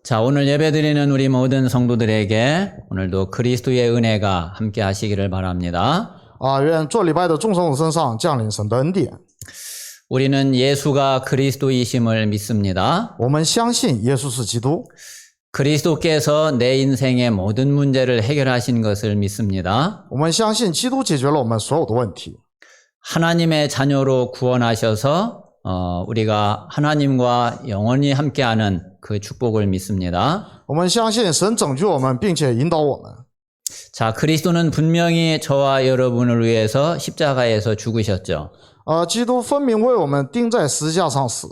자, 오늘 예배드리는 우리 모든 성도들에게 오늘도 그리스도의 은혜가 함께 하시기를 바랍니다. 愿做礼拜的众圣徒身上降临神的恩典。 우리는 예수가 그리스도이심을 믿습니다. 我们相信耶稣是基督， 그리스도께서 내 인생의 모든 문제를 해결하신 것을 믿습니다. 我们相信基督解决了我们所有的问题。 하나님의 자녀로 구원하셔서 우리가 하나님과 영원히 함께하는 그 축복을 믿습니다. 我们相信神拯救我们，并且引导我们。 자, 그리스도는 분명히 저와 여러분을 위해서 십자가에서 죽으셨죠. 基督分明为我们钉在十字架上死，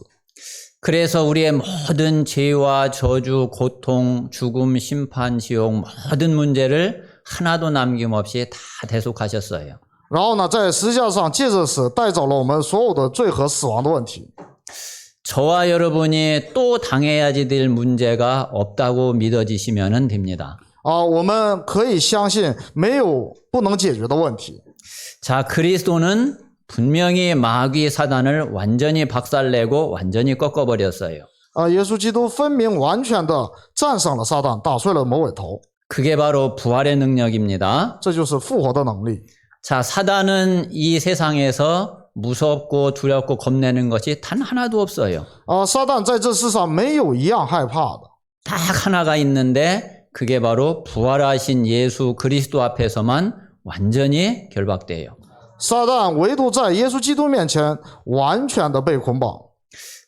그래서 우리의 모든 죄와 저주, 고통, 죽음, 심판, 지옥 모든 문제를 하나도 남김없이 다 대속하셨어요. 然后呢，在十字架上借着死带走了我们所有的罪和死亡的问题。 저와 여러분이 또 당해야지 될 문제가 없다고 믿어지시면 됩니다. 我们可以相信没有不能解决的问题。 자, 그리스도는 분명히 마귀 사단을 완전히 박살내고 완전히 꺾어버렸어요. 耶稣基督分明完全的战胜了撒旦，打碎了魔鬼头， 그게 바로 부활의 능력입니다. 这就是复活的能力。 자, 사단은 이 세상에서 무섭고 두렵고 겁내는 것이 단 하나도 없어요. 撒旦在这世上没有一样害怕的， 딱 하나가 있는데 그게 바로 부활하신 예수 그리스도 앞에서만 완전히 결박돼요. 撒旦唯独在耶稣基督面前完全的被捆绑。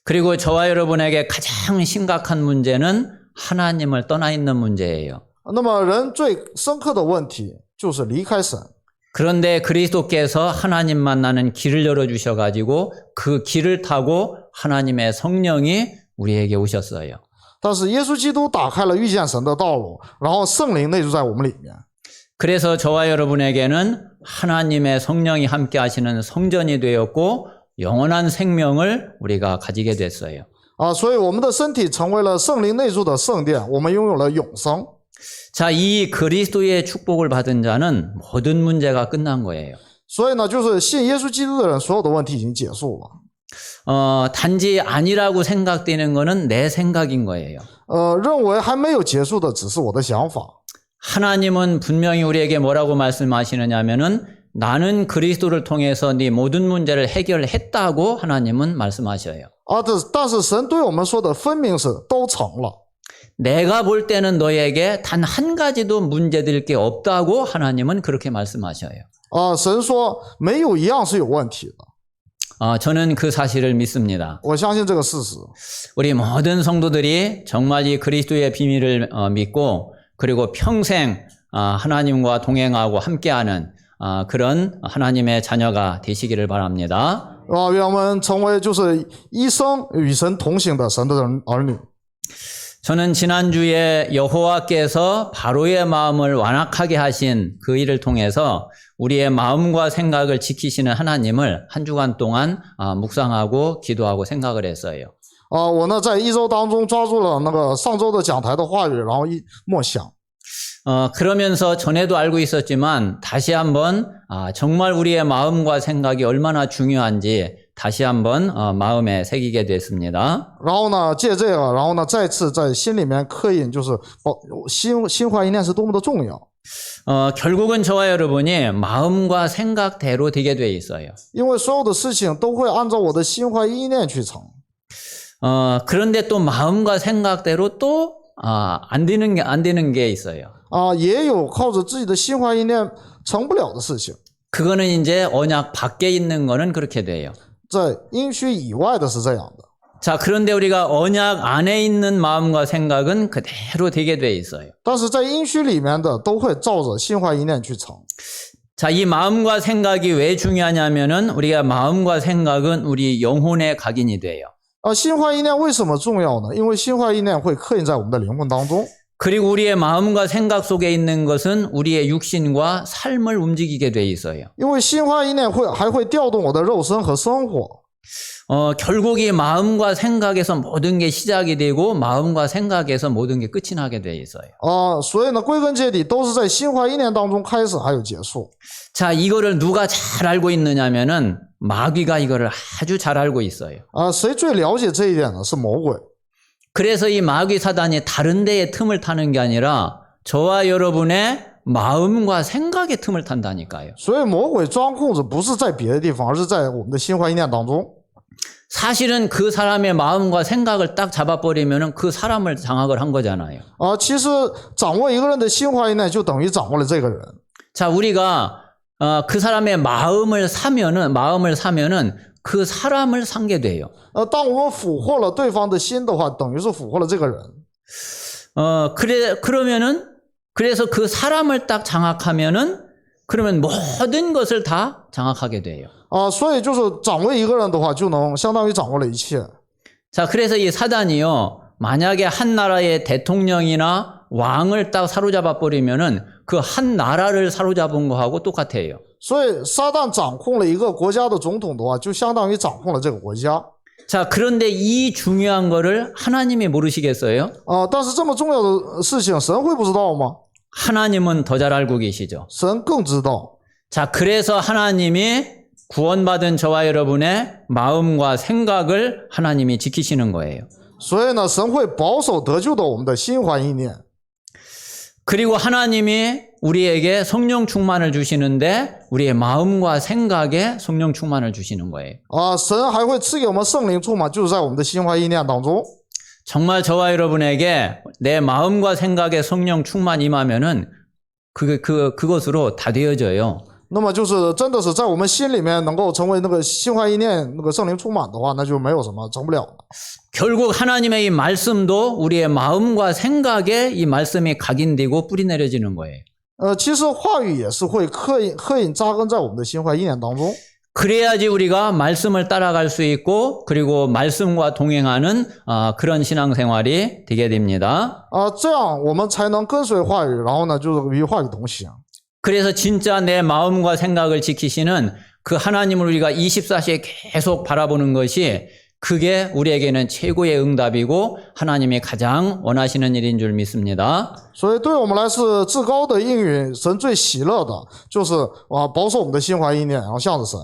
그리고 저와 여러분에게 가장 심각한 문제는 하나님을 떠나 있는 문제예요. 那么人最深刻的问题就是离开神。 그런데 그리스도께서 하나님 만나는 길을 열어주셔가지고 그 길을 타고 하나님의 성령이 우리에게 오셨어요. 但是耶稣基督打开了遇见神的道路，然后圣灵内住在我们里面。 그래서 저와 여러분에게는 하나님의 성령이 함께 하시는 성전이 되었고 영원한 생명을 우리가 가지게 됐어요. 所以我们的身体成为了圣灵内住的圣殿，我们拥有了永生。 자, 이 그리스도의 축복을 받은 자는 모든 문제가 끝난 거예요. 所以呢，就是信耶稣基督的人，所有的问题已经结束了。 단지 아니라고 생각되는 거는 내 생각인 거예요. 认为还没有结束的只是我的想法。 하나님은 분명히 우리에게 뭐라고 말씀하시느냐면은 나는 그리스도를 통해서 네 모든 문제를 해결했다고 하나님은 말씀하셔요. 但是神对我们说的分明是都成了。 내가 볼 때는 너에게 단 한 가지도 문제될 게 없다고 하나님은 그렇게 말씀하셔요. 神说没有一样是有问题的。 저는 그 사실을 믿습니다. 我相信这个事实。 우리 모든 성도들이 정말 이 그리스도의 비밀을 믿고 그리고 평생 하나님과 동행하고 함께하는 그런 하나님의 자녀가 되시기를 바랍니다. 愿我们成为就是一生与神同行的神的儿女。 저는 지난주에 여호와께서 바로의 마음을 완악하게 하신 그 일을 통해서 우리의 마음과 생각을 지키시는 하나님을 한 주간 동안 묵상하고 기도하고 생각을 했어요. 我呢在一周当中抓住了那个上周的讲台的话语，然后默想。 그러면서 전에도 알고 있었지만 다시 한번 정말 우리의 마음과 생각이 얼마나 중요한지 다시 한번 마음에 새기게 됐습니다. 然后呢借这个，然后呢再次在心里面刻印，就是心怀一念是多么的重要。 결국은 저와 여러분이 마음과 생각대로 되게 돼 있어요. 因为所有的事情都会按照我的心怀意念去成。 그런데 또 마음과 생각대로 또 안 되는 게 있어요. 也有靠着自己的心怀意念成不了的事情。 그거는 이제 언약 밖에 있는 거는 그렇게 돼요. 在应许以外的是这样的。 자, 그런데 우리가 언약 안에 있는 마음과 생각은 그대로 되게 돼 있어요. 但是在应许里面的都会照着心怀意念去成。 자, 이 마음과 생각이 왜 중요하냐면은 우리가 마음과 생각은 우리 영혼의 각인이 돼요. 心怀意念为什么重要呢？因为心怀意念会刻印在我们的灵魂当中。 그리고 우리의 마음과 생각 속에 있는 것은 우리의 육신과 삶을 움직이게 돼 있어요. 因为心怀意念还会调动我的肉身和生活。 결국 이 마음과 생각에서 모든 게 시작이 되고 마음과 생각에서 모든 게 끝이 나게 돼 있어요. 所以呢，归根结底都是在心怀意念当中开始还有结束。 자, 이거를 누가 잘 알고 있느냐면은 마귀가 이거를 아주 잘 알고 있어요. 谁最了解这一点呢？是魔鬼。 그래서 이 마귀 사단이 다른 데에 틈을 타는 게 아니라 저와 여러분의 마음과 생각의 틈을 탄다니까요. 所以魔鬼钻空子不是在别的地方，而是在我们的心怀意念当中。 사실은 그 사람의 마음과 생각을 딱 잡아버리면 그 사람을 장악을 한 거잖아요. 其实掌握一个人的心怀意念，就等于掌握了这个人。 자, 우리가 그 사람의 마음을 사면은 그 사람을 상게 돼요. 当我们俘获了对方的心的话，等于是俘获了这个人。 그래서 그 사람을 딱 장악하면은 그러면 모든 것을 다 장악하게 돼요. 所以就是掌握一个人的话，就能相当于掌握了一切。 자, 그래서 이 사단이요, 만약에 한 나라의 대통령이나 왕을 딱 사로잡아 버리면은 그 한 나라를 사로잡은 거하고 똑같아요. 所以撒旦掌控了一个国家的总统的话，就相当于掌控了这个国家。 자, 그런데 이 중요한 거를 하나님이 모르시겠어요? 但是这么重要的事情，神会不知道吗？ 하나님은 더 잘 알고 계시죠. 神更知道。 자, 그래서 하나님이 구원받은 저와 여러분의 마음과 생각을 하나님이 지키시는 거예요. 所以呢，神会保守得救的我们的心怀意念。 그리고 하나님이 우리에게 성령 충만을 주시는데 우리의 마음과 생각에 성령 충만을 주시는 거예요. 神还会赐给我们圣灵充满，就是在我们的心怀意念当中。 정말 저와 여러분에게 내 마음과 생각에 성령 충만 임하면은 그것으로 다 되어져요. 那么就是真的是在我们心里面能够成为那个心怀意念那个圣灵充满的话，那就没有什么成不了的。 결국 하나님의 이 말씀도 우리의 마음과 생각에 이 말씀이 각인되고 뿌리 내려지는 거예요. 其实话语也是会刻印扎根在我们的心怀意念当中。 그래야지 우리가 말씀을 따라갈 수 있고 그리고 말씀과 동행하는 그런 신앙생활이 되게 됩니다. 这样我们才能跟随话语，然后呢，就是与话语同行。 그래서 진짜 내 마음과 생각을 지키시는 그 하나님을 우리가 24시에 계속 바라보는 것이 그게 우리에게는 최고의 응답이고 하나님이 가장 원하시는 일인 줄 믿습니다. 所以对我们来是至高的应允，神最喜乐的就是保守我们的心怀意念，然后向着神。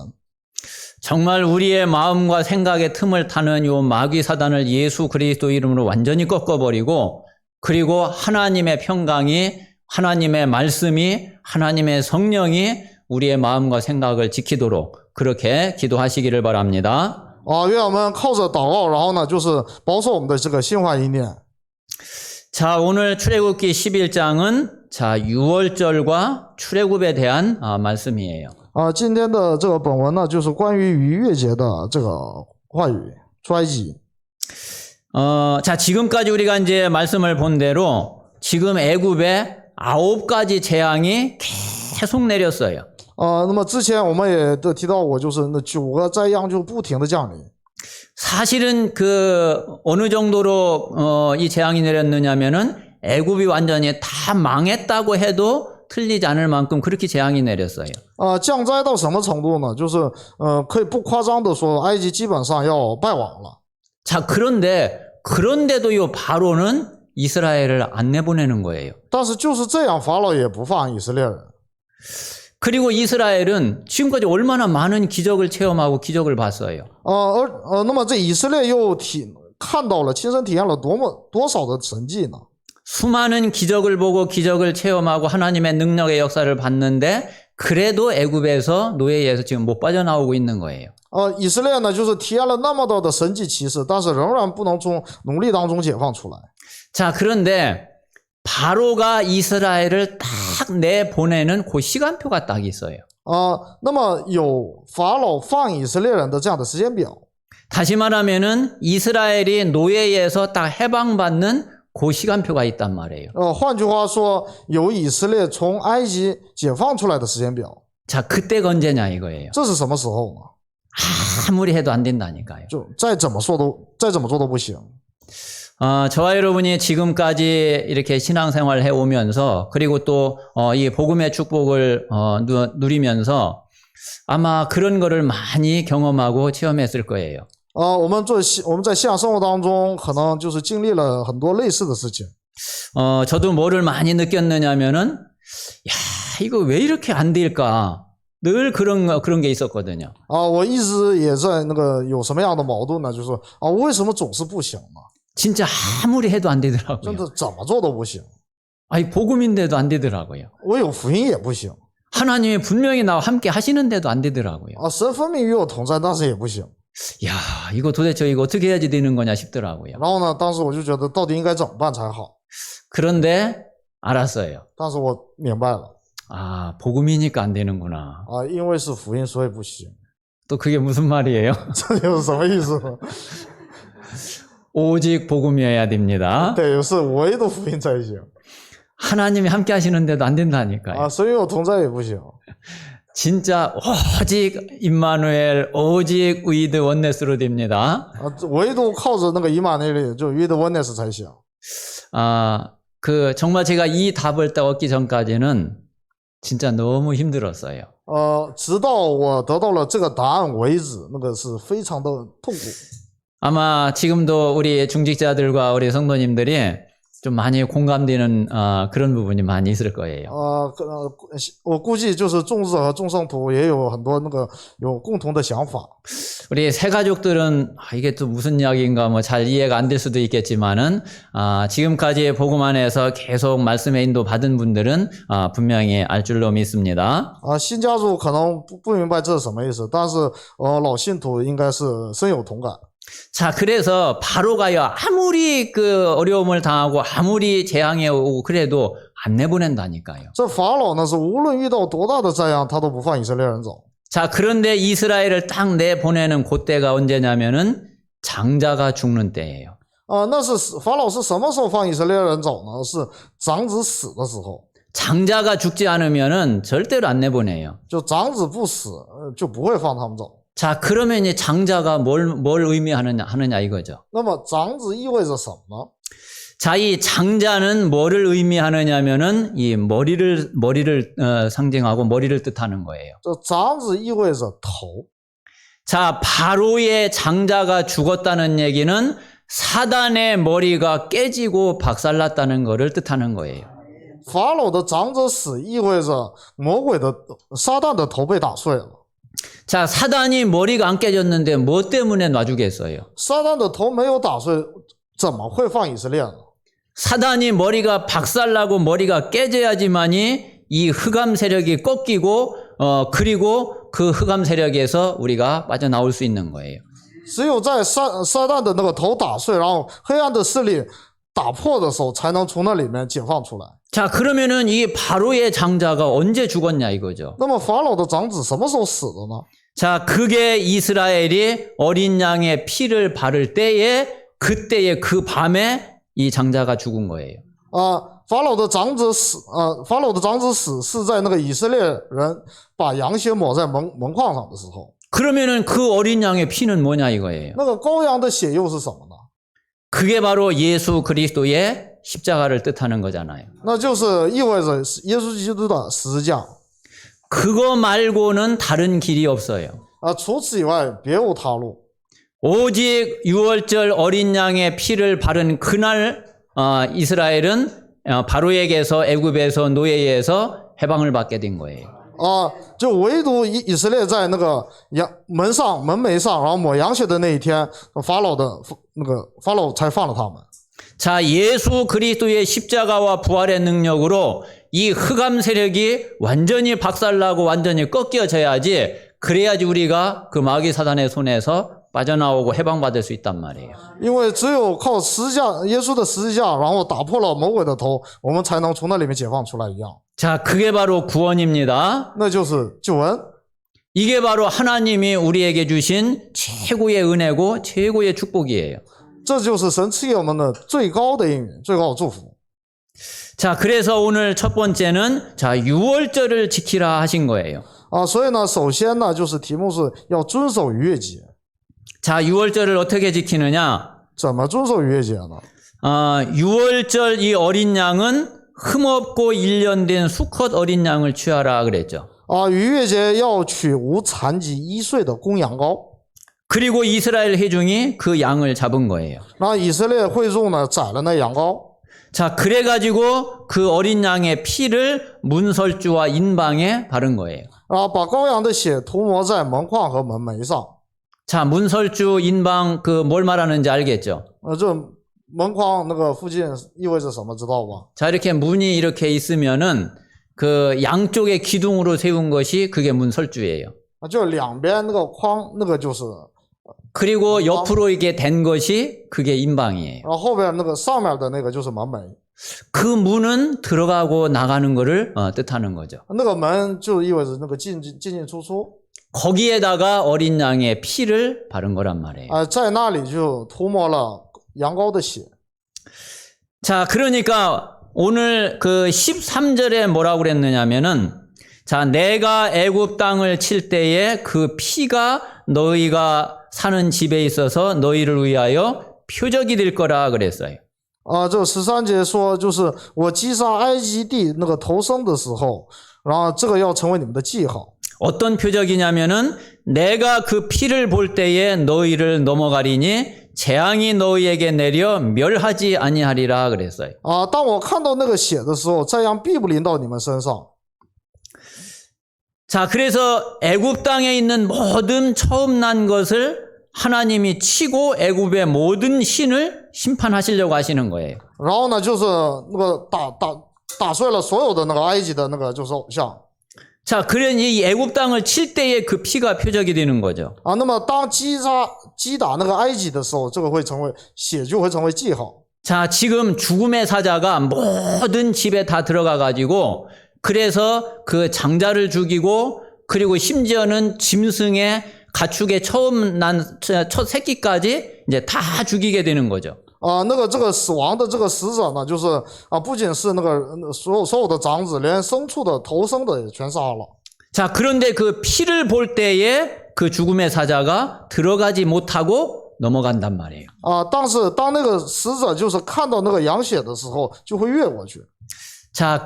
정말 우리의 마음과 생각의 틈을 타는 요 마귀 사단을 예수 그리스도 이름으로 완전히 꺾어버리고 그리고 하나님의 평강이 하나님의 말씀이 하나님의 성령이 우리의 마음과 생각을 지키도록 그렇게 기도하시기를 바랍니다. 愿我们靠着祷告，然后呢，就是保守我们的这个心怀意念。 자, 오늘 출애굽기 11장은 자, 6월절과 출애굽에 대한 말씀이에요. 今天的这个本文呢，就是关于逾越节的这个话语，出埃及。 자, 지금까지 우리가 이제 말씀을 본 대로 지금 애굽에 9가지 재앙이 계속 내렸어요. 那么之前我们也都提到过，就是那9个灾殃就不停的降临。 사실은 어느 정도로 이 재앙이 내렸느냐면은 애굽이 완전히 다 망했다고 해도 틀리지 않을 만큼 그렇게 재앙이 내렸어요. 降灾到什么程度呢？就是可以不夸张的说，埃及基本上要败亡了。 자, 그런데도 이 바로는 이스라엘을 안 내보내는 거예요. 但是就是这样，法老也不放以色列人。 그리고 이스라엘은 지금까지 얼마나 많은 기적을 체험하고 기적을 봤어요. 那么这以色列又看到了，亲身体验了多少的神迹呢？ 수많은 기적을 보고 기적을 체험하고 하나님의 능력의 역사를 봤는데 그래도 애굽에서 노예에서 지금 못 빠져나오고 있는 거예요. 以色列呢，就是体验了那么多的神迹奇事，但是仍然不能从奴隶当中解放出来。 자, 그런데 바로가 이스라엘을 딱 내보내는 그 시간표가 딱 있어요. 那么有法老放以色列人的这样的时间表。 다시 말하면은 이스라엘이 노예에서 딱 해방받는 그 시간표가 있단 말이에요. 换句话说，有以色列从埃及解放出来的时间表。 자, 그때가 언제냐 이거예요. 这是什么时候呢？ 아무리 해도 안 된다니까요. 就再怎么做都不行。 저와 여러분이 지금까지 이렇게 신앙생활을 해오면서 그리고 또 이 복음의 축복을 누리면서 아마 그런 거를 많이 경험하고 체험했을 거예요. 我们在信仰生活当中，可能就是经历了很多类似的事情。 저도 뭐를 많이 느꼈느냐면은 야, 이거 왜 이렇게 안 될까? 늘 그런 게 있었거든요. 我一直也在那个有什么样的矛盾呢？就是为什么总是不行呢？ 진짜 아무리 해도 안 真 되더라고요. 的怎么做都不行。 아니, 복음인데도 안 되더라고요. 我有福音也不行 하나님이 분명히 나와 함께 하시는데도 안 되더라고요. 啊，神分明与我同在，但是也不行。 야, 이거 도대체 이거 어떻게 해야지 되는 거냐 싶더라고요. 然后呢，当时我就觉得到底应该怎么办才好？ 그런데 알았어요. 但是我明白了 아, 복음이니까 안 되는구나. 啊，因为是福音，所以不行。 또 그게 무슨 말이에요? 这又是什么意思呢？ 오직 복음이어야 됩니다. 得是唯独福音才行 하나님이 함께 하시는데도 안 된다니까요. 啊，神与我同在也不行 진짜 오직 임마누엘, 오직 위드 원네스로 됩니다. 啊，唯独靠着那个以马内利，就约的 witness 才行。 아, 정말 제가 이 답을 딱 얻기 전까지는 진짜 너무 힘들었어요. 直到我得到了这个答案为止，那个是非常的痛苦。 아마 지금도 우리 중직자들과 우리 성도님들이 좀 많이 공감되는 그런 부분이 많이 있을 거예요. 我估计就是众志和众圣徒也有很多那个有共同的想法。 우리 새 가족들은 이게 또 무슨 이야기인가 뭐 잘 이해가 안 될 수도 있겠지만은 지금까지 복음 안에서 계속 말씀의 인도 받은 분들은 분명히 알 줄로 믿습니다. 新家族可能不明白这是什么意思，但是老信徒应该是深有同感。 자, 그래서 바로가요. 아무리 그 어려움을 당하고 아무리 재앙에 오고 그래도 안 내보낸다니까요. 这法老呢是无论遇到多大的灾殃，他都不放以色列人走。 자, 그런데 이스라엘을 딱 내보내는 그때가 언제냐면은 장자가 죽는 때예요. 那是法老是什么时候放以色列人走呢？是长子死的时候。 장자가 죽지 않으면은 절대로 안 내보내요. 就长子不死，就不会放他们走。 자, 그러면 이 장자가 뭘 의미하느냐 이거죠. 那么长子意味着什么呢？ 자, 이 장자는 뭐를 의미하느냐면은 이 머리를 상징하고 머리를 뜻하는 거예요. 这长子意味着头。 자, 바로의 장자가 죽었다는 얘기는 사단의 머리가 깨지고 박살났다는 것을 뜻하는 거예요. 法老的长子死意味着魔鬼的撒旦的头被打碎了。 자, 사단이 머리가 안 깨졌는데 뭐 때문에 놔주겠어요? 撒旦的头没有打碎，怎么会放以色列呢？ 사단이 머리가 박살나고 머리가 깨져야지만이 이 흑암 세력이 꺾이고 그리고 그 흑암 세력에서 우리가 빠져나올 수 있는 거예요. 只有在撒旦的那个头打碎，然后黑暗的势力打破的时候，才能从那里面解放出来。 자, 그러면은 이 바로의 장자가 언제 죽었냐 이거죠. 那么法老的长子什么时候死的呢？ 자, 그게 이스라엘이 어린 양의 피를 바를 때에 그때의 그 밤에 이 장자가 죽은 거예요. 法老的长子死是在那个以色列人把羊血抹在门框上的时候。 그러면은 그 어린 양의 피는 뭐냐 이거예요. 那个羔羊的血又是什么呢？ 그게 바로 예수 그리스도의 십자가를 뜻하는 거잖아요. 那就是意味着耶稣基督的十字架。 그거 말고는 다른 길이 없어요. 除此以外别无他路。 오직 유월절 어린 양의 피를 바른 그날 이스라엘은 바로에게서 애굽에서 노예에서 해방을 받게 된 거예요. 就唯独以色列在那个门楣上，然后抹羊血的那一天，法老才放了他们。 자, 예수 그리스도의 십자가와 부활의 능력으로 이 흑암 세력이 완전히 박살나고 완전히 꺾여져야지 그래야지 우리가 그 마귀 사단의 손에서 빠져나오고 해방받을 수 있단 말이에요. 因为只有靠耶稣的十字架，然后打破了魔鬼的头，我们才能从那里面解放出来一样。 자, 그게 바로 구원입니다. 那就是救恩。 이게 바로 하나님이 우리에게 주신 최고의 은혜고 최고의 축복이에요. 这就是神赐给我们的最高的应允，最高的祝福。 자, 그래서 오늘 첫 번째는 자, 유월절을 지키라 하신 거예요. 所以呢，首先呢，就是题目是要遵守逾越节。 자, 유월절을 어떻게 지키느냐? 怎么遵守逾越节呢？ 유월절 이 어린 양은 흠없고 1년 된 수컷 어린 양을 취하라 그랬죠. 逾越节要取无残疾1岁的公羊羔。 그리고 이스라엘 회중이 그 양을 잡은 거예요. 那以色列会众呢宰了那羊羔。 자, 그래가지고 그 어린 양의 피를 문설주와 인방에 바른 거예요. 把羔羊的血涂抹在门框和门楣上。 자, 문설주, 인방 그 뭘 말하는지 알겠죠? 这门框那个附近意味着什么，知道吧？ 자, 이렇게 문이 이렇게 있으면은 그 양쪽에 기둥으로 세운 것이 그게 문 설주예요. 就两边那个框，那个就是， 그리고 옆으로 이게 된 것이 그게 인방이에요. 然后后边那个上面的那个就是门楣， 그 문은 들어가고 나가는 것을 뜻하는 거죠. 那个门就意味着那个进出出， 거기에다가 어린 양의 피를 바른 거란 말이에요. 在那里就涂抹了羊羔的血。 자, 그러니까 오늘 그 13절에 뭐라고 그랬느냐면은 자, 내가 애굽 땅을 칠 때에 그 피가 너희가 사는 집에 있어서 너희를 위하여 표적이 될 거라 그랬어요. 这13节说，就是我击杀埃及地那个头生的时候，然后这个要成为你们的记号。 어떤 표적이냐면은 내가 그 피를 볼 때에 너희를 넘어가리니 재앙이 너희에게 내려 멸하지 아니하리라 그랬어요. 当我看到那个血的时候，这样必不临到你们身上。 자, 그래서 애굽 땅에 있는 모든 처음 난 것을 하나님이 치고 애굽의 모든 신을 심판하시려고 하시는 거예요. 然后呢，就是那个打碎了所有的那个埃及的那个就是偶像。 자, 그러니 이 애굽 땅을 칠 때에 그 피가 표적이 되는 거죠. 那么当击打那个埃及的时候，这个会成为血就会成为记号。 자, 지금 죽음의 사자가 모든 집에 다 들어가 가지고 그래서 그 장자를 죽이고 그리고 심지어는 짐승의 가축의 처음 난 첫 새끼까지 이제 다 죽이게 되는 거죠. 那个这个死亡的这个死者呢，就是不仅是那个所有的长子，连牲畜的头生的也全杀了。 자, 그런데 그 피를 볼 때에 그 죽음의 사자가 들어가지 못하고 넘어간단 말이에요. 但是当那个死者就是看到那个羊血的时候，就会越过去。 자,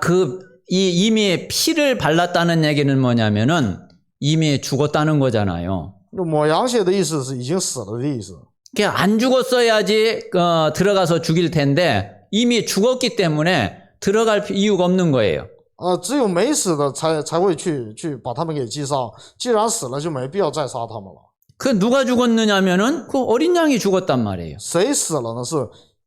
이미 피를 발랐다는 얘기는 뭐냐면은 이미 죽었다는 거잖아요. 抹羊血的意思是已经死了的意思。 안 죽었어야지 들어가서 죽일 텐데 이미 죽었기 때문에 들어갈 이유가 없는 거예요. 只有没死的才会去把他们给击杀，既然死了就没必要再杀他们了。 그 누가 죽었느냐면은 그 어린 양이 죽었단 말이에요. 谁死了呢？是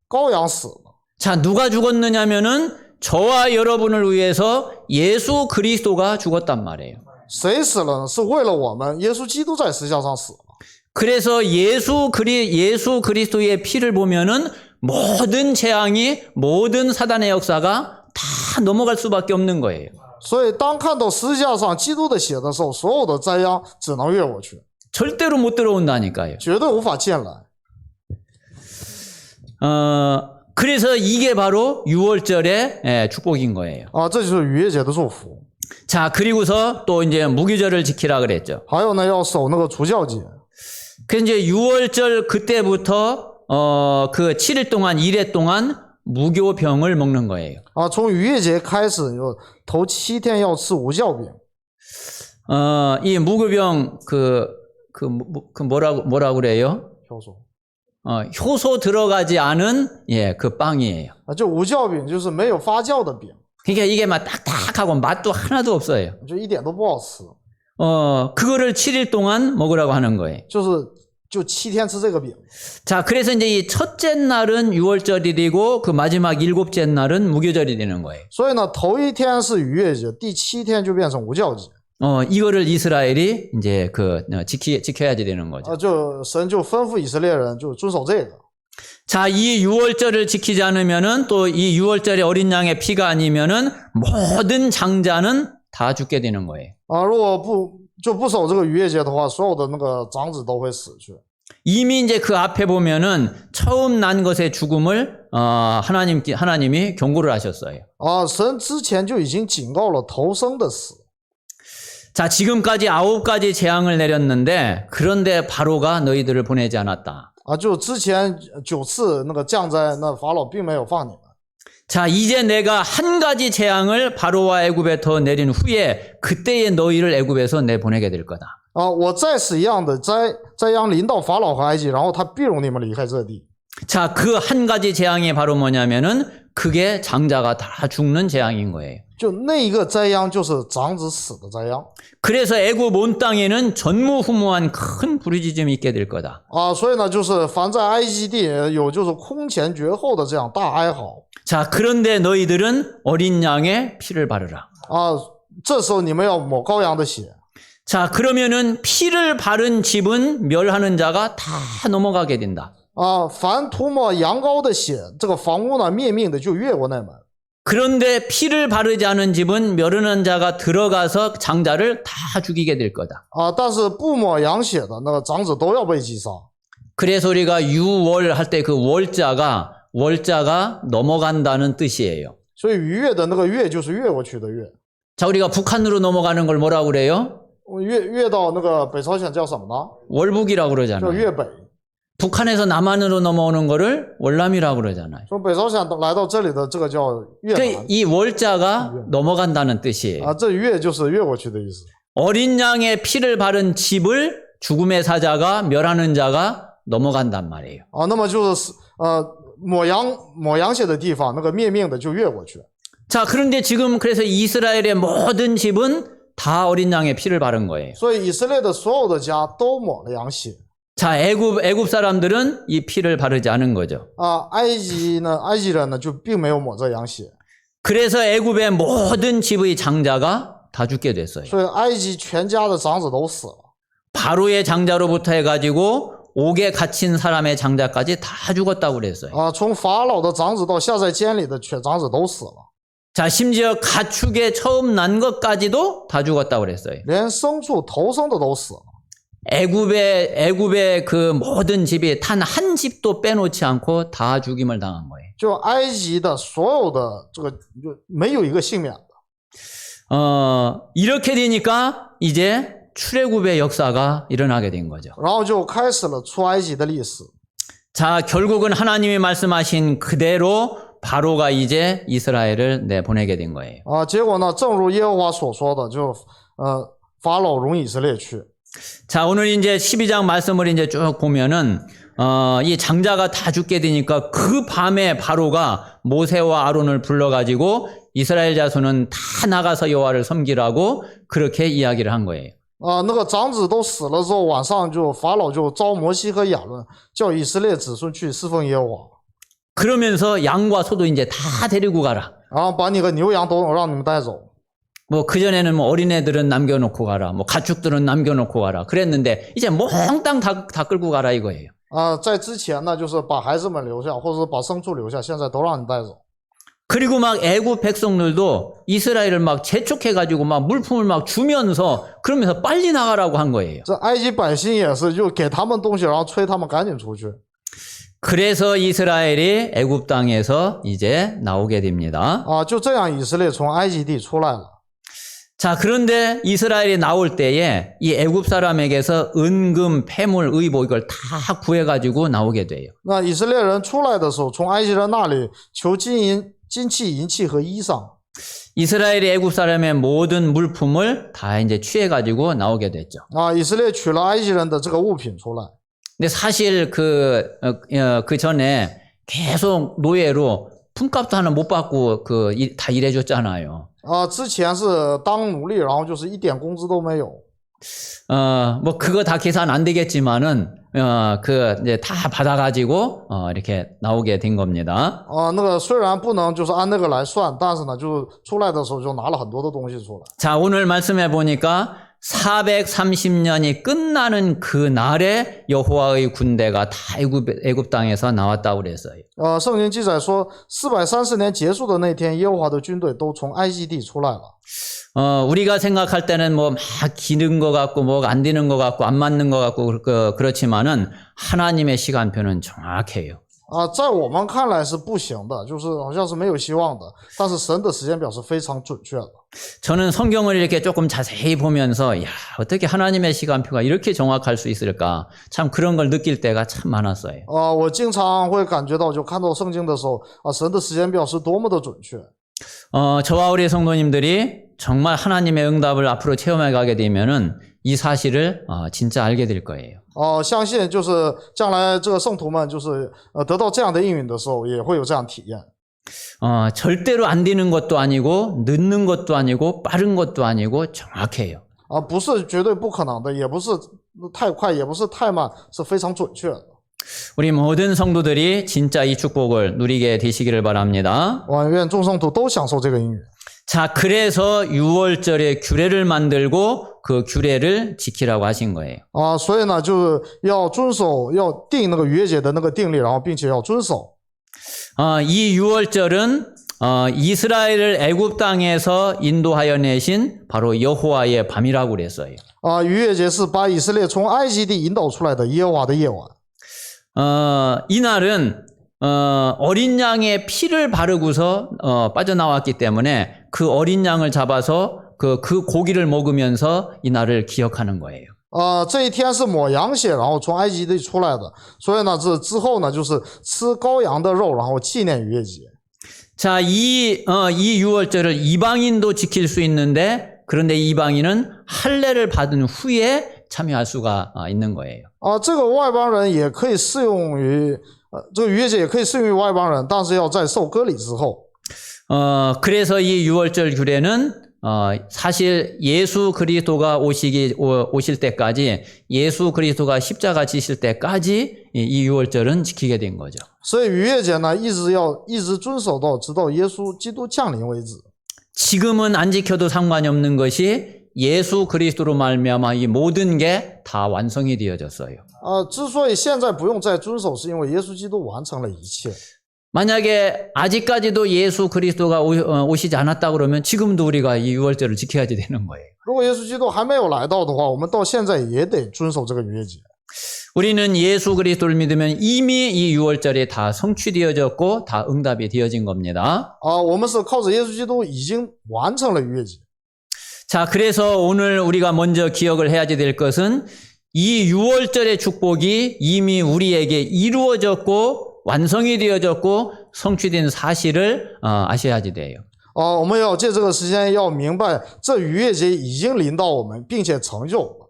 羔羊死了。 자, 누가 죽었느냐면은 저와 여러분을 위해서 예수 그리스도가 죽었단 말이에요. 谁死了呢？是为了我们，耶稣基督在十字架上死了。 그래서 예수 그리스도의 피를 보면은 모든 재앙이 모든 사단의 역사가 다 넘어갈 수밖에 없는 거예요. 所以当看到十字架上基督的血的时候，所有的灾殃只能越过去， 절대로 못 들어온다니까요. 绝对无法进来。 그래서 이게 바로 6월절의 축복인 거예요. 这就是逾越节的祝福。 자, 그리고서 또 이제 무교절을 지키라 그랬죠. 还有呢，要守那个除酵节。 그래서 이제 6월절 그때부터 그 7일 동안 1회 동안 무교병을 먹는 거예요. 从逾越节开始，头7天要吃无酵饼。 이 무교병 뭐라고 그래요? 효소。 효소 들어가지 않은 그 빵이에요. 就无酵饼就是没有发酵的饼， 그러니까 이게 막 딱딱하고 맛도 하나도 없어요. 就一点都不好吃。 그거를 7일 동안 먹으라고 하는 거예요. 就7天吃这个饼。 자, 그래서 이제 이 첫째 날은 6월절이고 그 마지막 7째 날은 무교절이 되는 거예요. 所以呢，头1天是逾越节，第7天就变成无酵节。 이거를 이스라엘이 이제 지켜야지 되는 거죠. 神就吩咐以色列人就遵守这个。 자, 이 6월절을 지키지 않으면은 또 이 6월절에 어린 양의 피가 아니면은 모든 장자는 다 죽게 되는 거예요. 如果不守这个逾越节的话，所有的那个长子都会死去。 이미 이제 그 앞에 보면은 처음 난 것의 죽음을 하나님이 경고를 하셨어요. 神之前就已经警告了头生的死。 자, 지금까지 9가지 재앙을 내렸는데 그런데 바로가 너희들을 보내지 않았다. 就之前9次那个降灾，那法老并没有放你们。 자, 이제 내가 한 가지 재앙을 바로와 애굽에 더 내린 후에 그때에 너희를 애굽에서 내보내게 될 거다. 我再使一样的灾殃临到法老和埃及，然后他必容你们离开这地。 자, 그 한 가지 재앙이 바로 뭐냐면은 그게 장자가 다 죽는 재앙인 거예요. 就那一个灾殃就是长子死的灾殃 그래서 애굽 온 땅에는 전무후무한 큰 부르짖음이 있게 될 거다. 啊，所以呢，就是凡在埃及地有就是空前绝后的这样大哀嚎 자, 그런데 너희들은 어린 양의 피를 바르라. 啊，这时候你们要抹羔羊的血 자, 그러면은 피를 바른 집은 멸하는 자가 다 넘어가게 된다. 啊，凡涂抹羊羔的血，这个房屋呢灭命的就越过那门 그런데 피를 바르지 않은 집은 멸하는 자가 들어가서 장자를 다 죽이게 될 거다. 啊，但是不抹羊血的那个长子都要被击杀。 그래서 우리가 유월 할 때 그 월자가 넘어간다는 뜻이에요. 所以逾越的那个越就是越过去的越， 자, 우리가 북한으로 넘어가는 걸 뭐라고 그래요? 越到那个北朝鲜叫什么呢？ 월북이라고 叫 그러잖아요. 越北。 북한에서 남한으로 넘어오는 거를 월남이라고 그러잖아요. 从北朝鲜来到这里的这个叫越南 이 월자가 넘어간다는 뜻이에요. 啊，这越就是越过去的意思。 어린 양의 피를 바른 집을 죽음의 사자가 멸하는 자가 넘어간단 말이에요. 啊，那么就是抹羊血的地方，那个灭命的就越过去。 자, 그런데 지금 그래서 이스라엘의 모든 집은 다 어린 양의 피를 바른 거예요. 所以以色列的所有的家都抹了羊血 자, 애굽 사람들은 이 피를 바르지 않은 거죠. 啊，埃及人呢就并没有抹这羊血， 그래서 애굽의 모든 집의 장자가 다 죽게 됐어요. 所以埃及全家的长子都死了 바로의 장자로부터 해가지고 옥에 갇힌 사람의 장자까지 다 죽었다고 그랬어요. 啊，从法老的长子到下在监里的全长子都死了， 자, 심지어 가축에 처음 난 것까지도 다 죽었다고 그랬어요. 连牲畜头生的都死了。 애굽의 그 모든 집이 단 한 집도 빼놓지 않고 다 죽임을 당한 거예요. 就埃及的所有的这个就没有一个幸免的 이렇게 되니까 이제 출애굽의 역사가 일어나게 된 거죠. 然后就开始了出埃及的历史 자, 결국은 하나님이 말씀하신 그대로 바로가 이제 이스라엘을 내보내게 된 거예요. 啊，结果呢，正如耶和华所说的，就法老容以色列去 자, 오늘 이제 12장 말씀을 이제 쭉 보면은 이 장자가 다 죽게 되니까 그 밤에 바로가 모세와 아론을 불러가지고 이스라엘 자손은 다 나가서 여호와를 섬기라고 그렇게 이야기를 한 거예요. 啊，那个长子都死了之后，晚上就法老就召摩西和亚伦，叫以色列子孙去侍奉耶和华， 그러면서 양과 소도 이제 다 데리고 가라. 然后把你个牛羊都让你们带走。 뭐 그전에는 뭐 어린애들은 남겨놓고 가라. 뭐 가축들은 남겨놓고 가라. 그랬는데 이제 몽땅 다 끌고 가라 이거예요. 啊，在之前呢，就是把孩子们留下，或者是把牲畜留下，现在都让你带走。 그리고 막 애굽 백성들도 이스라엘을 막 재촉해가지고 막 물품을 막 주면서 그러면서 빨리 나가라고 한 거예요. 这埃及百姓也是，就给他们东西，然后催他们赶紧出去。 그래서 이스라엘이 애굽 땅에서 이제 나오게 됩니다. 啊，就这样，以色列从埃及地出来了。 자, 그런데 이스라엘이 나올 때에 이 애굽 사람에게서 은금, 폐물, 의복 이걸 다 구해가지고 나오게 돼요. 那以色列人出来的时候，从埃及人那里求金器、银器和衣裳。 이스라엘이 애굽 사람의 모든 물품을 다 이제 취해가지고 나오게 됐죠. 啊，以色列取了埃及人的这个物品出来。 근데 사실 그 전에 계속 노예로 품값도 하나 못 받고 다 일해줬잖아요. 啊，之前是当奴隶，然后就是一点工资都没有。 뭐 그거 다 계산 안 되겠지만은 이제 다 받아가지고 이렇게 나오게 된 겁니다. 啊，那个虽然不能就是按那个来算，但是呢，就是出来的时候就拿了很多的东西出来。 자, 오늘 말씀해 보니까 430년이 끝나는 그 날에 여호와의 군대가 다 애굽 땅에서 나왔다고 그랬어요. 圣经记载说，430年结束的那天，耶和华的军队都从埃及地出来了。 우리가 생각할 때는 뭐 막 기는 것 같고 뭐 안 되는 것 같고 안 맞는 것 같고 그렇지만은 하나님의 시간표는 정확해요. 啊，在我们看来是不行的，就是好像是没有希望的。但是神的时间表是非常准确的。 저는 성경을 이렇게 조금 자세히 보면서 야, 어떻게 하나님의 시간표가 이렇게 정확할 수 있을까? 참 그런 걸 느낄 때가 참 많았어요. 我经常会感觉到，就看到圣经的时候，神的时间表是多么的准确。 저와 우리 성도님들이 정말 하나님의 응답을 앞으로 체험해 가게 되면은 이 사실을 진짜 알게 될 거예요. 相信就是将来这个圣徒们就是得到这样的应允的时候，也会有这样体验。 절대로 안 되는 것도 아니고 늦는 것도 아니고 빠른 것도 아니고 정확해요. 不是绝对不可能的，也不是太快，也不是太慢，是非常准确的。 우리 모든 성도들이 진짜 이 축복을 누리게 되시기를 바랍니다. 我愿众圣徒都享受这个应许。 자, 그래서 6월절에 규례를 만들고 그 규례를 지키라고 하신 거예요. 所以呢，就是要遵守，要定那个逾越节的那个定例，然后并且要遵守。 이 6월절은 이스라엘을 애굽 땅에서 인도하여 내신 바로 여호와의 밤이라고 그랬어요. 逾越节是把以色列从埃及地引导出来的耶和华的夜晚。 이날은 어린 양의 피를 바르고서 빠져나왔기 때문에 그 어린 양을 잡아서 그 고기를 먹으면서 이날을 기억하는 거예요. 这一天是抹羊血，然后从埃及地出来的，所以呢，这之后呢，就是吃羔羊的肉，然后纪念逾越节。 자, 이 6월절을 이방인도 지킬 수 있는데 그런데 이방인은 할례를 받은 후에 참여할 수가 있는 거예요. 这个外邦人也可以适用于这个逾越节也可以适用于外邦人，但是要在受割礼之后。 그래서 이 6월절 규례는 사실 예수 그리스도가 오실 때까지 예수 그리스도가 십자가 지실 때까지 이 6월절은 지키게 된 거죠. 所以逾越节呢，一直遵守到直到耶稣基督降临为止。 지금은 안 지켜도 상관이 없는 것이 예수 그리스도로 말미암아 이 모든 게 다 완성이 되어졌어요. 之所以现在不用再遵守，是因为耶稣基督完成了一切。 만약에 아직까지도 예수 그리스도가 오시지 않았다 그러면 지금도 우리가 이 6월절을 지켜야지 되는 거예요. 如果耶稣基督还没有来到的话，我们到现在也得遵守这个逾越节。 우리는 예수 그리스도를 믿으면 이미 이 6월절이 다 성취되어졌고 다 응답이 되어진 겁니다. 我们是靠着耶稣基督已经完成了逾越节。 자, 그래서 오늘 우리가 먼저 기억을 해야지 될 것은 이 6월절의 축복이 이미 우리에게 이루어졌고 완성이 되어졌고 성취된 사실을 아셔야지 돼요. 我们要借这个时间要明白，这逾越节已经临到我们，并且成就了。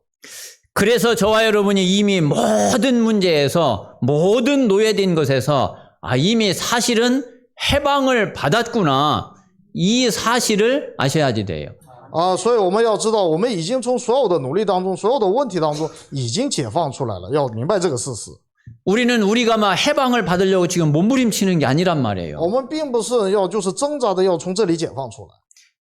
그래서 저와 여러분이 이미 모든 문제에서 모든 노예된 것에서 이미 사실은 해방을 받았구나. 이 사실을 아셔야지 돼요. 所以我们要知道，我们已经从所有的努力当中、所有的问题当中已经解放出来了，要明白这个事实。 우리는 우리가 막 해방을 받으려고 지금 몸부림치는 게 아니란 말이에요. 我们并不是要就是挣扎的要从这里解放出来。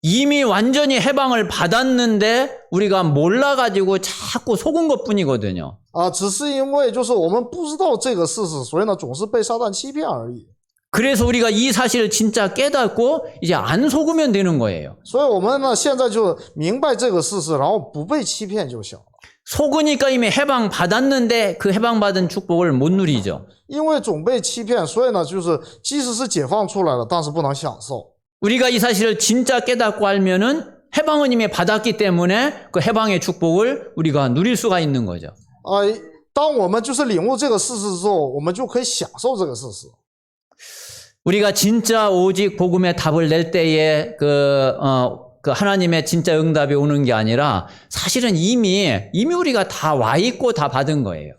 이미 완전히 해방을 받았는데 우리가 몰라가지고 자꾸 속은 것뿐이거든요. 只是因为就是我们不知道这个事实，所以呢总是被撒旦欺骗而已。 그래서 우리가 이 사실을 진짜 깨닫고 이제 안 속으면 되는 거예요. 所以我们呢现在就明白这个事实，然后不被欺骗就行了。 속으니까 이미 해방 받았는데 그 해방 받은 축복을 못 누리죠. 因为总被欺骗，所以呢就是即使是解放出来了，但是不能享受。 우리가 이 사실을 진짜 깨닫고 알면은 해방은 이미 받았기 때문에 그 해방의 축복을 우리가 누릴 수가 있는 거죠. 当我们就是领悟这个事实之后，我们就可以享受这个事实。 우리가 진짜 오직 복음의 답을 낼 때에 그 하나님의 진짜 응답이 오는 게 아니라 사실은 이미 우리가 다 와 있고 다 받은 거예요.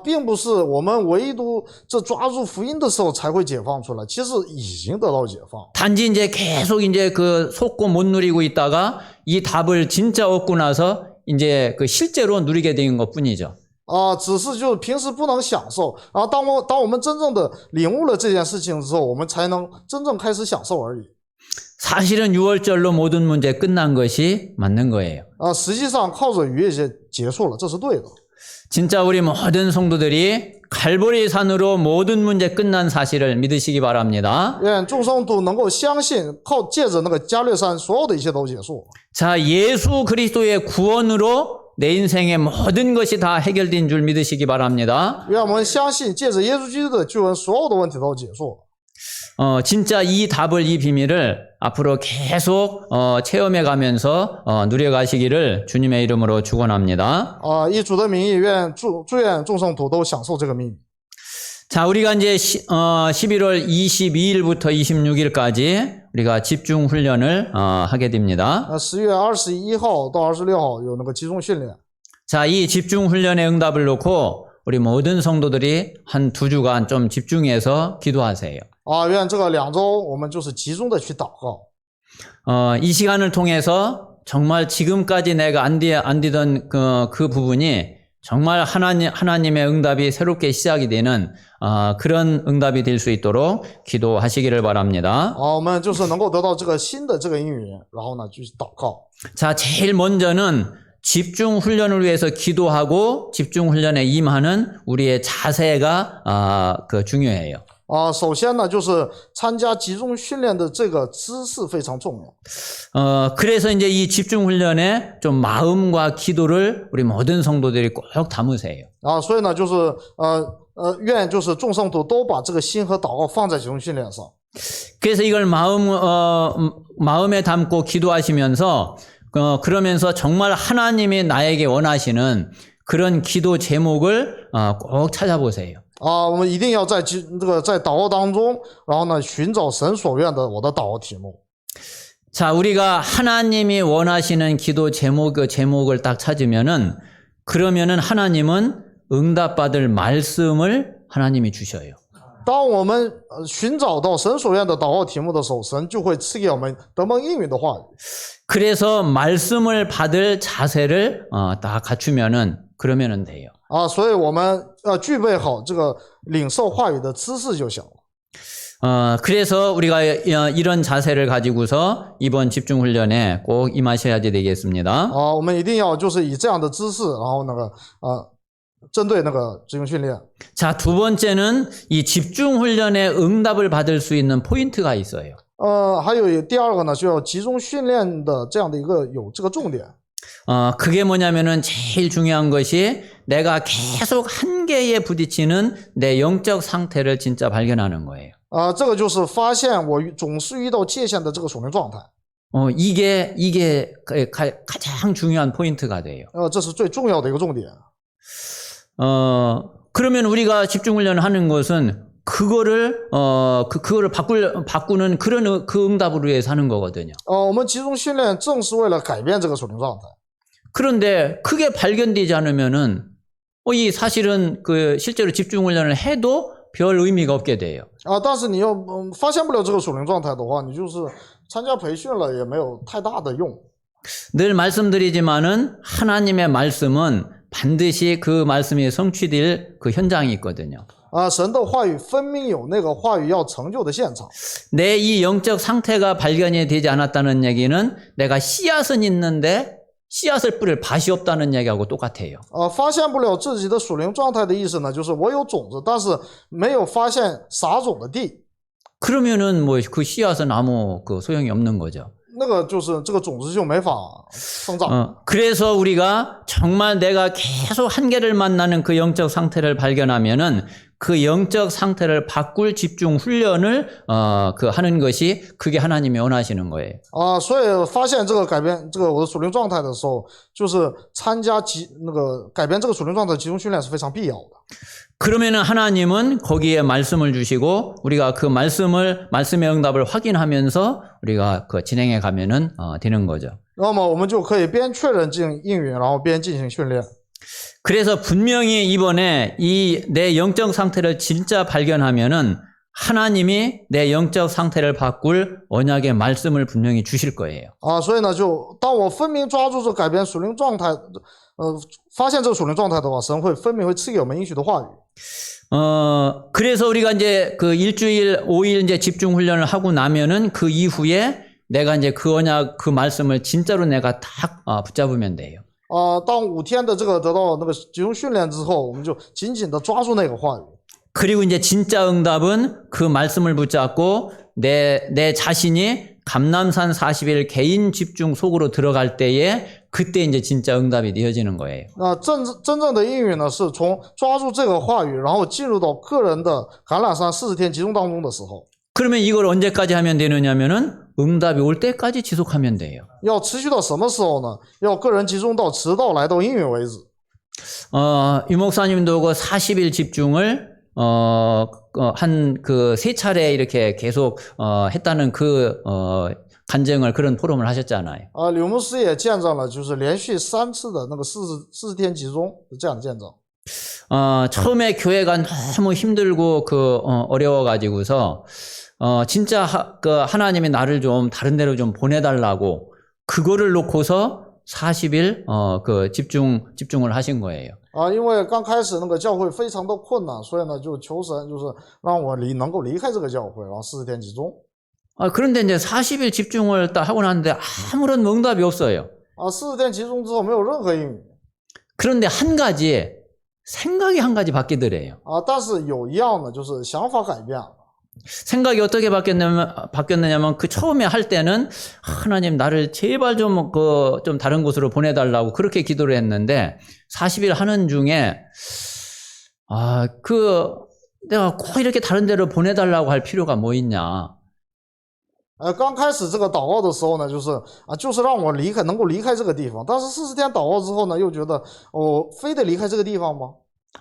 并不是我们唯独这抓住福音的时候才会解放出来，其实已经得到解放。 단지 이제 계속 이제 그 속고 못 누리고 있다가 이 답을 진짜 얻고 나서 이제 그 실제로 누리게 된 것뿐이죠. 只是就是平时不能享受，然后当我们真正的领悟了这件事情之后，我们才能真正开始享受而已。 사실은 6월절로 모든 문제 끝난 것이 맞는 거예요. 实际上靠着逾越节结束了，这是对的。 진짜 우리 모든 성도들이 갈보리 산으로 모든 문제 끝난 사실을 믿으시기 바랍니다. 愿众圣徒能够相信，借着那个加略山，所有的一切都结束。 자, 예수 그리스도의 구원으로 내 인생의 모든 것이 다 해결된 줄 믿으시기 바랍니다. 愿我们相信，借着耶稣基督的救恩，所有的问题都结束。 진짜 이 답을, 이 비밀을 앞으로 계속 체험해 가면서 누려가시기를 주님의 이름으로 축원합니다. 以主的名义，祝愿众圣徒都享受这个秘密。 자, 우리가 이제 11월 22일부터 26일까지 우리가 집중 훈련을 하게 됩니다. 10月21号到26号有那个集中训练。 자, 이 집중 훈련의 응답을 놓고 우리 모든 성도들이 한 2주간 좀 집중해서 기도하세요. 啊，愿这个2周我们就是集中的去祷告。 이 시간을 통해서 정말 지금까지 내가 안 되던 그 부분이 정말 하나님의 응답이 새롭게 시작이 되는 그런 응답이 될 수 있도록 기도하시기를 바랍니다. 我们就是能够得到这个新的这个应允，然后呢去祷告。 자, 제일 먼저는 집중 훈련을 위해서 기도하고 집중 훈련에 임하는 우리의 자세가 중요해요. 首先呢就是参加集中训练的这个姿势非常重要。 그래서 이제 이 집중 훈련에 좀 마음과 기도를 우리 모든 성도들이 꼭 담으세요. 所以呢就是愿就是众圣徒都把这个心和祷告放在集中训练上。 그래서 이걸 마음에 담고 기도하시면서 그러면서 정말 하나님이 나에게 원하시는 그런 기도 제목을 꼭 찾아보세요. 我们一定要在祷告当中，然后呢寻找神所愿的我的祷告题目。 자, 우리가 하나님이 원하시는 기도 제목을 딱 찾으면은 그러면은 하나님은 응답받을 말씀을 하나님이 주셔요. 当我们寻找到神所愿的祷告题目的时候，神就会赐给我们得蒙应允的话语。 그래서 말씀을 받을 자세를 딱 갖추면은 그러면은 돼요. 所以我们具备好这个领受话语的姿势就行了。 그래서 우리가 이런 자세를 가지고서 이번 집중 훈련에 꼭 임하셔야 되겠습니다. 我们一定要就是以这样的姿势，然后那个针对那个集中训练。 자, 두 번째는 이 집중 훈련에 응답을 받을 수 있는 포인트가 있어요. 还有第二个呢，就要集中训练的这样的一个有这个重点。 그게 뭐냐면은 제일 중요한 것이 내가 계속 한계에 부딪히는 내 영적 상태를 진짜 발견하는 거예요. 这个就是发现我总是遇到界限的这个属灵状态。 이게 가장 중요한 포인트가 돼요. 这是最重要的一个重点。 그러면 우리가 집중 훈련을 하는 것은 그거를 바꾸는 그런 그 응답을 위해서 하는 거거든요. 我们集中训练正是为了改变这个属灵状态。 그런데 크게 발견되지 않으면은 이 사실은 실제로 집중 훈련을 해도 별 의미가 없게 돼요. 但是你要发现不了这个属灵状态的话，你就是参加培训了也没有太大的用。 늘 말씀드리지만은 하나님의 말씀은 반드시 그 말씀이 성취될 그 현장이 있거든요. 神的话语分明有那个话语要成就的现场。 내 이 영적 상태가 발견이 되지 않았다는 얘기는 내가 씨앗은 있는데 씨앗을 뿌릴 밭이 없다는 얘기하고 똑같아요. 发现不了自己的属灵状态的意思呢，就是我有种子，但是没有发现撒种的地。 그러면은 그 씨앗은 아무 소용이 없는 거죠. 那个就是这个种子就没法生长。 그래서 우리가 정말 내가 계속 한계를 만나는 그 영적 상태를 발견하면은 그 영적 상태를 바꿀 집중 훈련을 하는 것이 그게 하나님이 원하시는 거예요. 所以发现这个改变这个我的属灵状态的时候，就是参加改变这个属灵状态的集中训练是非常必要的。 그러면은 하나님은 거기에 말씀을 주시고 우리가 그 말씀의 응답을 확인하면서 우리가 진행해 가면은 되는 거죠. 那么我们就可以边确认进应允，然后边进行训练。 그래서 분명히 이번에 이 내 영적 상태를 진짜 발견하면은 하나님이 내 영적 상태를 바꿀 언약의 말씀을 분명히 주실 거예요. 所以呢，就当我分明抓住这改变属灵状态，发现这个属灵状态的话，神会分明会赐给我们应许的话语。 그래서 우리가 이제 그 일주일 5일 이제 집중 훈련을 하고 나면은 그 이후에 내가 이제 그 언약 그 말씀을 진짜로 내가 딱 붙잡으면 돼요. 当5天的这个得到那个集中训练之后，我们就紧紧的抓住那个话语。 그리고 이제 진짜 응답은 그 말씀을 붙잡고 내 자신이 감람산 40일 개인 집중 속으로 들어갈 때에 그때 이제 진짜 응답이 이어지는 거예요. 真正的应允呢，是从抓住这个话语，然后进入到个人的橄榄山40天集中当中的时候。 그러면 이걸 언제까지 하면 되느냐면은 응답이 올 때까지 지속하면 돼요. 要持续到什么时候呢？要个人集中到直到来到应允为止。 유 목사님도 그 40일 집중을 한 그 3차례 이렇게 계속 했다는 간증을 그런 포럼을 하셨잖아요. 柳牧师也见证了，就是连续3次的那个40天集中这样的见证。 처음에 교회가 너무 힘들고 어려워가지고서 진짜 하나님이 나를 좀 다른 데로 좀 보내달라고 그거를 놓고서 40일 집중을 하신 거예요. 因为刚开始那个教会非常的困难，所以呢就求神就是让我能够离开这个教会，然后40天集中。 그런데 이제 40일 집중을 딱 하고 났는데 아무런 응답이 없어요. 40天集中之后没有任何应允。 그런데 한 가지 생각이 한 가지 바뀌더래요. 但是有一样呢，就是想法改变了。 생각이 어떻게 바뀌었느냐면 그 처음에 할 때는 하나님 나를 제발 좀 다른 곳으로 보내달라고 그렇게 기도를 했는데 40일 하는 중에 내가 꼭 이렇게 다른 데로 보내달라고 할 필요가 뭐 있냐. 刚开始这个祷告的时候呢，就是让我能够离开这个地方。但是40天祷告之后呢，又觉得非得离开这个地方吗？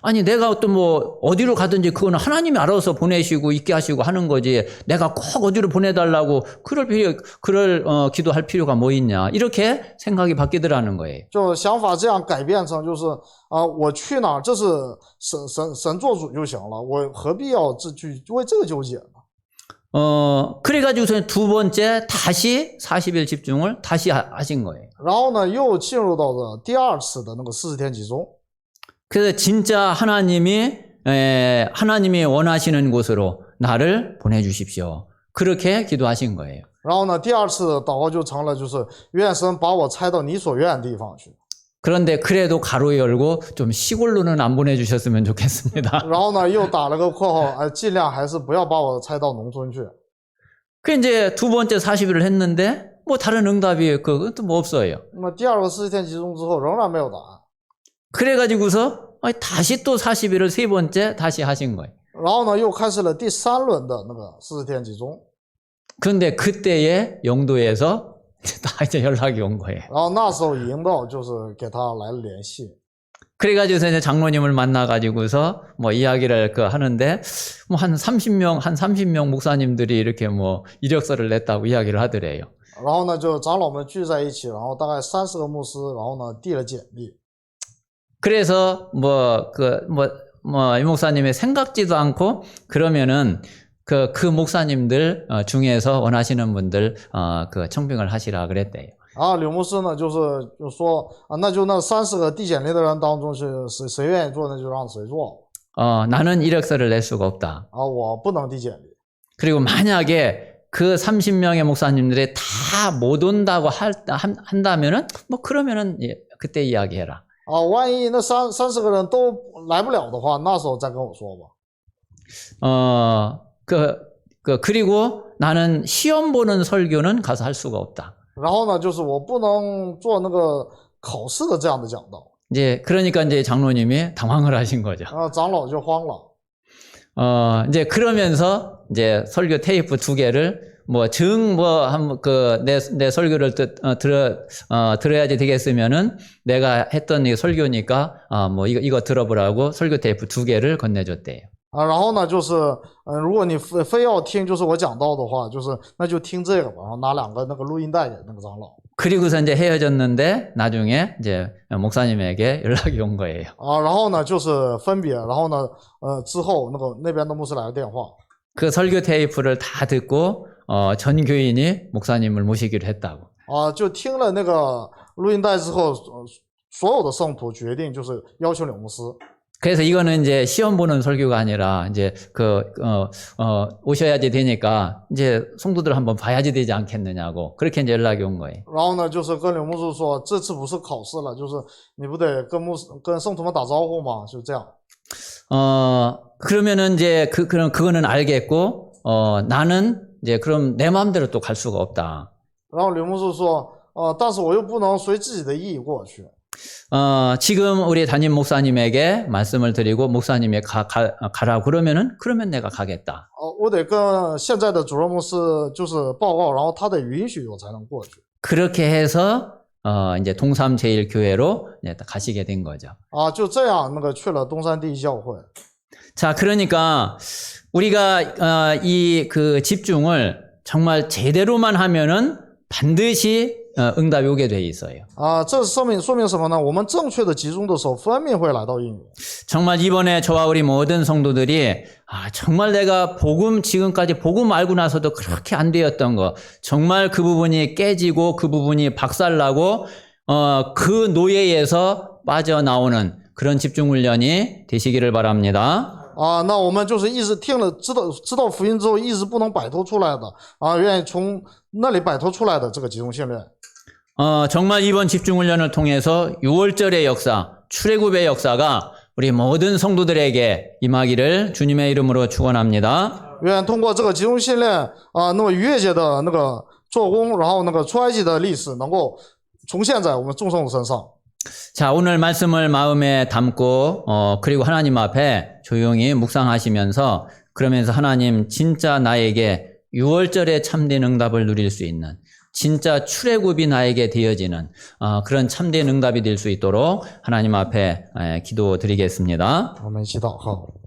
아니 내가 또 뭐 어디로 가든지 그거는 하나님이 알아서 보내시고 있게 하시고 하는 거지 내가 꼭 어디로 보내달라고 기도할 필요가 뭐 있냐 이렇게 생각이 바뀌더라는 거예요. 就想法这样改变成就是我去哪儿这是神做主就行了，我何必要去为这个纠结呢？ 그래가지고서 두 번째 다시 40일 집중을 다시 하신 거예요. 然后呢，又进入到了第二次的那个40天集中。 그래서 진짜 하나님이 원하시는 곳으로 나를 보내주십시오. 그렇게 기도하신 거예요. 然后呢，第二次祷告就成了就是愿神把我差到你所愿的地方去。 그런데 그래도 가로 열고 좀 시골로는 안 보내주셨으면 좋겠습니다. 然后呢，又打了个括号，尽量还是不要把我差到农村去。 그 이제 두 번째 40일을 했는데 뭐 다른 응답이 그것도 뭐 없어요. 那么第二个40天集中之后，仍然没有答案。 그래가지고서 다시 또 40일을 세 번째 다시 하신 거예요. 然后呢，又开始了第3轮的那个40天集中。 그런데 그때에 영도에서 다 이제 연락이 온 거예요. 然后那时候引导就是给他来了联系。 그래가지고서 이제 장로님을 만나가지고서 뭐 이야기를 하는데 뭐 한 30명 목사님들이 이렇게 뭐 이력서를 냈다고 이야기를 하더래요. 然后呢，就长老们聚在一起，然后大概30个牧师，然后呢递了简历。 그래서 이 목사님이 생각지도 않고 그러면은 그 목사님들 중에서 원하시는 분들 청빙을 하시라 그랬대요. 刘牧师呢就说那就那30个递简历的人当中是谁愿意做那就让谁做。 나는 이력서를 낼 수가 없다. 我不能递简历。 그리고 만약에 그 30명의 목사님들이 다 못 온다고 한다면은 뭐 그러면은 그때 이야기해라. 万一那30个人都来不了的话，那时候再跟我说吧。 그리고 나는 시험 보는 설교는 가서 할 수가 없다. 然后呢，就是我不能做那个考试的这样的讲道。 그러니까 이제 장로님이 당황을 하신 거죠. 长老就慌了。 이제 그러면서 이제 설교 테이프 2개를 내 설교를 들어야지 되겠으면은 내가 했던 이 설교니까 이거 들어보라고 설교 테이프 2개를 건네줬대요. 然后呢，就是如果你非要听就是我讲道的话，那就听这个吧，然后拿2个那个录音带给那个长老。 그리고서 이제 헤어졌는데 나중에 이제 목사님에게 연락이 온 거예요. 然后呢就是分别，然后呢之后那边的牧师来了电话。 그 설교 테이프를 다 듣고 전 교인이 목사님을 모시기로 했다고. 就听了那个录音带之后，所有的圣徒决定就是要求柳牧师。 그래서 이거는 이제 시험 보는 설교가 아니라 이제 오셔야지 되니까 이제 성도들 한번 봐야지 되지 않겠느냐고 그렇게 이제 연락이 온 거예요. 然后呢，就是跟柳牧师说，这次不是考试了，就是你不得跟圣徒们打招呼吗？就这样。 그러면은 이제 그거는 알겠고 나는 이제 그럼 내 마음대로 또 갈 수가 없다. 然后柳牧师说，但是我又不能随自己的意过去。 지금 우리 담임 목사님에게 말씀을 드리고 목사님이 가라고 그러면 내가 가겠다. 我得跟现在的主任牧师就是报告，然后他得允许我才能过去。 그렇게 해서 이제 동삼 제일교회로 가시게 된 거죠. 就这样去了东山第一教会。 자, 그러니까 우리가 이 집중을 정말 제대로만 하면은 반드시 응답이 오게 돼 있어요. 这说明什么呢？我们正确的集中的时候，分明会来到应允。 정말 이번에 저와 우리 모든 성도들이 정말 내가 지금까지 복음 알고 나서도 그렇게 안 되었던 거, 정말 그 부분이 깨지고 그 부분이 박살나고 그 노예에서 빠져나오는 그런 집중훈련이 되시기를 바랍니다. 那我们就是一直听了知道福音之后，一直不能摆脱出来的愿意从那里摆脱出来的这个集中训练。 정말 이번 집중훈련을 통해서 6월절의 역사, 출애굽의 역사가 우리 모든 성도들에게 임하기를 주님의 이름으로 축원합니다. 愿通过这个集中训练那么逾越节的那个做工，然后那个出埃及的历史能够重现在我们众圣的身上。 자, 오늘 말씀을 마음에 담고 그리고 하나님 앞에 조용히 묵상하시면서 그러면서 하나님 진짜 나에게 6월절의 참된 응답을 누릴 수 있는 진짜 출애굽이 나에게 되어지는 그런 참된 응답이 될 수 있도록 하나님 앞에 기도드리겠습니다. 我们一起祷告。